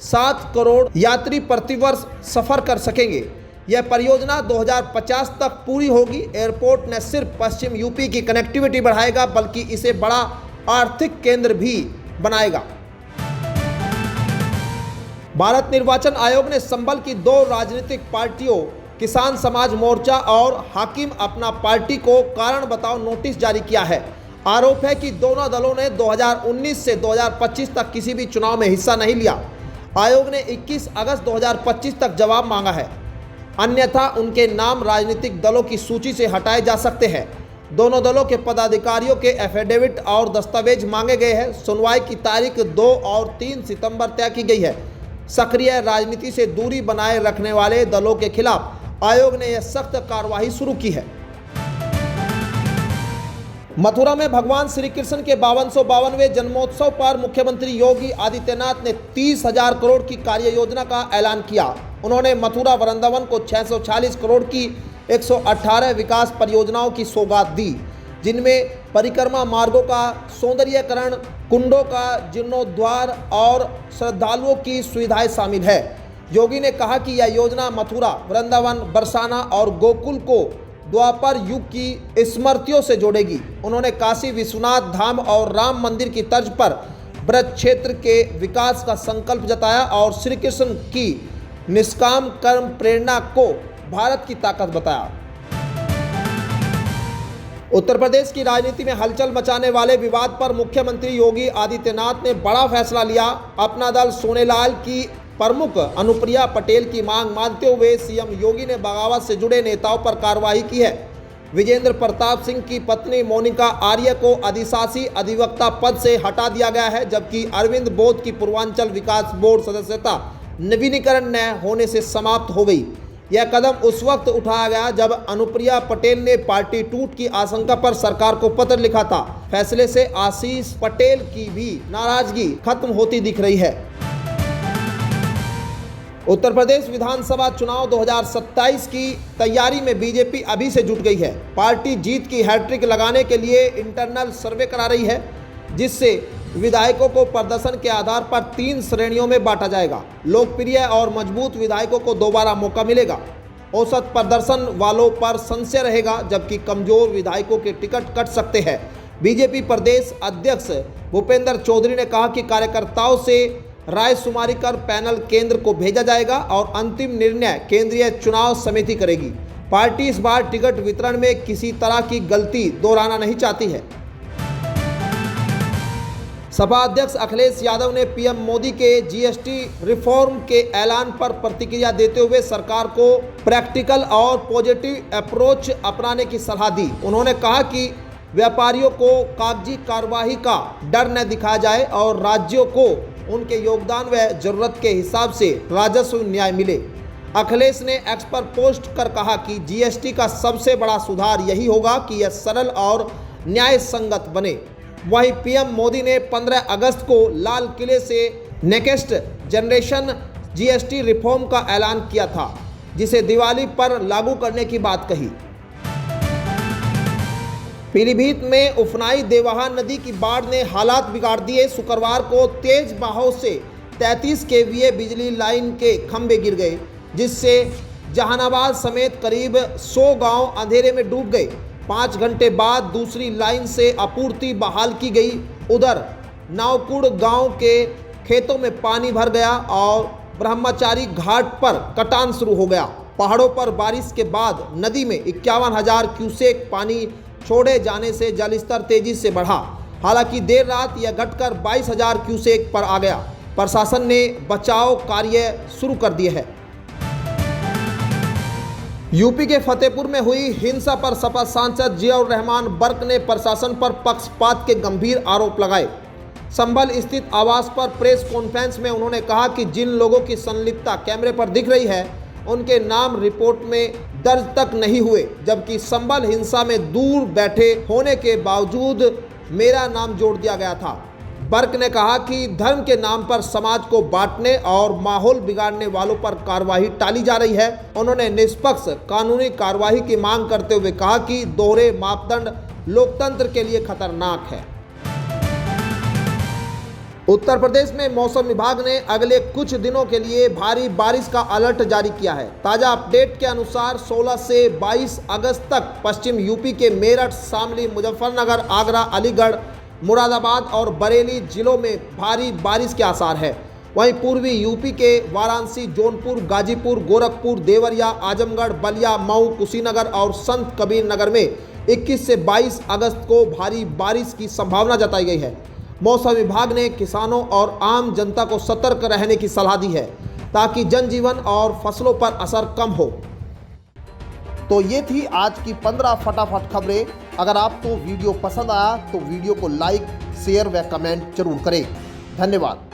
7 करोड़ यात्री प्रतिवर्ष सफर कर सकेंगे। यह परियोजना 2050 तक पूरी होगी। एयरपोर्ट न सिर्फ पश्चिम यूपी की कनेक्टिविटी बढ़ाएगा बल्कि इसे बड़ा आर्थिक केंद्र भी बनाएगा। भारत निर्वाचन आयोग ने संभल की 2 राजनीतिक पार्टियों किसान समाज मोर्चा और हाकिम अपना पार्टी को कारण बताओ नोटिस जारी किया है। आरोप है कि दोनों दलों ने 2019 से 2025 तक किसी भी चुनाव में हिस्सा नहीं लिया। आयोग ने 21 अगस्त 2025 तक जवाब मांगा है, अन्यथा उनके नाम राजनीतिक दलों की सूची से हटाए जा सकते हैं। दोनों दलों के पदाधिकारियों के एफिडेविट और दस्तावेज मांगे गए हैं। सुनवाई की तारीख 2 और 3 सितंबर तय की गई है। सक्रिय राजनीति से दूरी बनाए रखने वाले दलों के खिलाफ आयोग ने यह सख्त कार्रवाई शुरू की है। मथुरा में भगवान श्री कृष्ण के 5252वें जन्मोत्सव पर मुख्यमंत्री योगी आदित्यनाथ ने 30,000 करोड़ की कार्य योजना का ऐलान किया। उन्होंने मथुरा वृंदावन को 640 करोड़ की 118 विकास परियोजनाओं की सौगात दी, जिनमें परिक्रमा मार्गों का सौंदर्यीकरण, कुंडों का जीर्णोद्धार और श्रद्धालुओं की सुविधाएं शामिल है। योगी ने कहा कि यह योजना मथुरा, वृंदावन, बरसाना और गोकुल को द्वापर युग की स्मृतियों से जोड़ेगी। उन्होंने काशी विश्वनाथ धाम और राम मंदिर की तर्ज पर ब्रज क्षेत्र के विकास का संकल्प जताया और श्री कृष्ण की निष्काम कर्म प्रेरणा को भारत की ताकत बताया। उत्तर प्रदेश की राजनीति में हलचल मचाने वाले विवाद पर मुख्यमंत्री योगी आदित्यनाथ ने बड़ा फैसला लिया। अपना दल सोनेलाल की प्रमुख अनुप्रिया पटेल की मांग मानते हुए सीएम योगी ने बगावत से जुड़े नेताओं पर कार्रवाई की है। विजेंद्र प्रताप सिंह की पत्नी मोनिका आर्य को अधिशासी अधिवक्ता पद से हटा दिया गया है, जबकि अरविंद बोध की पूर्वांचल विकास बोर्ड सदस्यता नवीनीकरण न होने से समाप्त हो गई। यह कदम उस वक्त उठाया गया जब अनुप्रिया पटेल ने पार्टी टूट की आशंका पर सरकार को पत्र लिखा था। फैसले से आशीष पटेल की भी नाराजगी खत्म होती दिख रही है। उत्तर प्रदेश विधानसभा चुनाव 2027 की तैयारी में बीजेपी अभी से जुट गई है। पार्टी जीत की हैट्रिक लगाने के लिए इंटरनल सर्वे करा रही है, जिससे विधायकों को प्रदर्शन के आधार पर 3 श्रेणियों में बांटा जाएगा। लोकप्रिय और मजबूत विधायकों को दोबारा मौका मिलेगा। औसत प्रदर्शन वालों पर संशय रहेगा, जबकि कमजोर विधायकों के टिकट कट सकते हैं। बीजेपी प्रदेश अध्यक्ष भूपेंद्र चौधरी ने कहा कि कार्यकर्ताओं से राय शुमारी कर पैनल केंद्र को भेजा जाएगा और अंतिम निर्णय केंद्रीय चुनाव समिति करेगी। पार्टी इस बार टिकट वितरण में किसी तरह की गलती दोहराना नहीं चाहती है। सपा अध्यक्ष अखिलेश यादव ने पीएम मोदी के जीएसटी रिफॉर्म के ऐलान पर प्रतिक्रिया देते हुए सरकार को प्रैक्टिकल और पॉजिटिव अप्रोच अपनाने की सलाह दी। उन्होंने कहा कि व्यापारियों को कागजी कार्रवाई का डर न दिखाया जाए और राज्यों को उनके योगदान व जरूरत के हिसाब से राजस्व न्याय मिले। अखिलेश ने एक्स पर पोस्ट कर कहा कि जीएसटी का सबसे बड़ा सुधार यही होगा कि यह सरल और न्याय संगत बने। वहीं पीएम मोदी ने 15 अगस्त को लाल किले से नेक्स्ट जनरेशन जीएसटी रिफॉर्म का ऐलान किया था, जिसे दिवाली पर लागू करने की बात कही। पीलीभीत में उफनाई देवहा नदी की बाढ़ ने हालात बिगाड़ दिए। शुक्रवार को तेज बहाव से 33 केवीए बिजली लाइन के खंभे गिर गए, जिससे जहानाबाद समेत करीब 100 गांव अंधेरे में डूब गए। 5 घंटे बाद दूसरी लाइन से आपूर्ति बहाल की गई। उधर नावकुड़ गांव के खेतों में पानी भर गया और ब्रह्मचारी घाट पर कटान शुरू हो गया। पहाड़ों पर बारिश के बाद नदी में 51,000 क्यूसेक पानी छोड़े जाने से जलस्तर तेजी से बढ़ा। हालांकि देर रात यह घटकर 22,000 क्यूसेक पर आ गया। प्रशासन ने बचाव कार्य शुरू कर दिए हैं। यूपी के फतेहपुर में हुई हिंसा पर सपा सांसद जियाउर रहमान बर्क ने प्रशासन पर पक्षपात के गंभीर आरोप लगाए। संभल स्थित आवास पर प्रेस कॉन्फ्रेंस में उन्होंने कहा कि जिन लोगों की संलिप्तता कैमरे पर दिख रही है, उनके नाम रिपोर्ट में दर्ज तक नहीं हुए, जबकि संभल हिंसा में दूर बैठे होने के बावजूद मेरा नाम जोड़ दिया गया था। बर्क ने कहा कि धर्म के नाम पर समाज को बांटने और माहौल बिगाड़ने वालों पर कार्रवाई टाली जा रही है। उन्होंने निष्पक्ष कानूनी कार्रवाई की मांग करते हुए कहा कि दोहरे मापदंड लोकतंत्र के लिए खतरनाक है। उत्तर प्रदेश में मौसम विभाग ने अगले कुछ दिनों के लिए भारी बारिश का अलर्ट जारी किया है। ताजा अपडेट के अनुसार 16 से 22 अगस्त तक पश्चिम यूपी के मेरठ, शामली, मुजफ्फरनगर, आगरा, अलीगढ़, मुरादाबाद और बरेली जिलों में भारी बारिश के आसार है। वहीं पूर्वी यूपी के वाराणसी, जौनपुर, गाजीपुर, गोरखपुर, देवरिया, आजमगढ़, बलिया, मऊ, कुशीनगर और संत कबीर नगर में 21 से 22 अगस्त को भारी बारिश की संभावना जताई गई है। मौसम विभाग ने किसानों और आम जनता को सतर्क रहने की सलाह दी है ताकि जनजीवन और फसलों पर असर कम हो। तो ये थी आज की 15 फटाफट खबरें। अगर आपको वीडियो पसंद आया तो वीडियो को लाइक, शेयर व कमेंट जरूर करें। धन्यवाद।